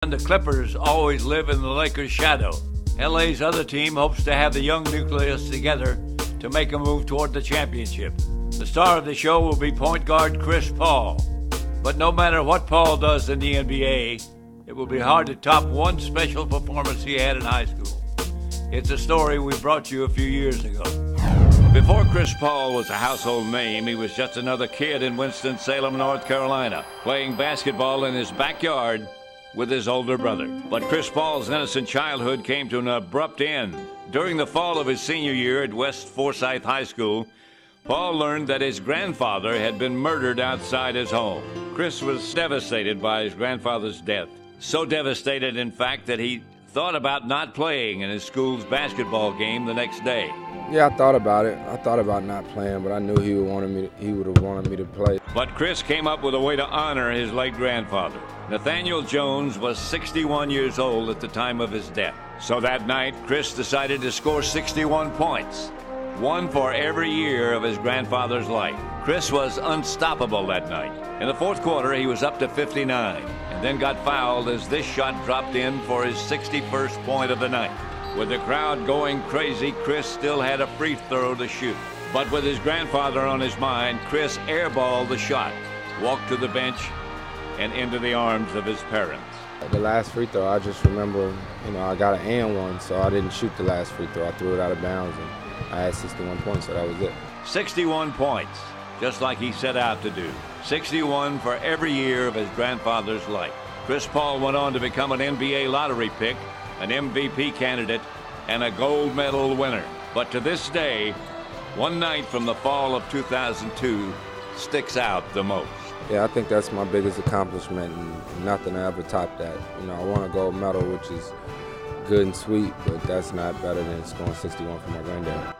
And the Clippers always live in the Lakers' shadow. LA's other team hopes to have the young nucleus together to make a move toward the championship. The star of the show will be point guard Chris Paul. But no matter what Paul does in the NBA, it will be hard to top one special performance he had in high school. It's a story we brought you a few years ago. Before Chris Paul was a household name, he was just another kid in Winston-Salem, North Carolina, playing basketball in his backyard with his older brother. But Chris Paul's innocent childhood came to an abrupt end. During the fall of his senior year at West Forsyth High School, Paul learned that his grandfather had been murdered outside his home. Chris was devastated by his grandfather's death. So devastated, in fact, that he thought about not playing in his school's basketball game the next day. Yeah, I thought about it. I thought about not playing, but I knew he would have wanted me to play. But Chris came up with a way to honor his late grandfather. Nathaniel Jones was 61 years old at the time of his death. So that night, Chris decided to score 61 points, one for every year of his grandfather's life. Chris was unstoppable that night. In the fourth quarter, he was up to 59, and then got fouled as this shot dropped in for his 61st point of the night. With the crowd going crazy, Chris still had a free throw to shoot. But with his grandfather on his mind, Chris airballed the shot, walked to the bench, and into the arms of his parents. The last free throw, I just remember, I got an and one, so I didn't shoot the last free throw. I threw it out of bounds, and I had 61 points, so that was it. 61 points, just like he set out to do. 61 for every year of his grandfather's life. Chris Paul went on to become an NBA lottery pick, an MVP candidate, and a gold medal winner. But to this day, one night from the fall of 2002 sticks out the most. Yeah, I think that's my biggest accomplishment, and nothing will ever top that. I won a gold medal, which is good and sweet, but that's not better than scoring 61 for my granddad.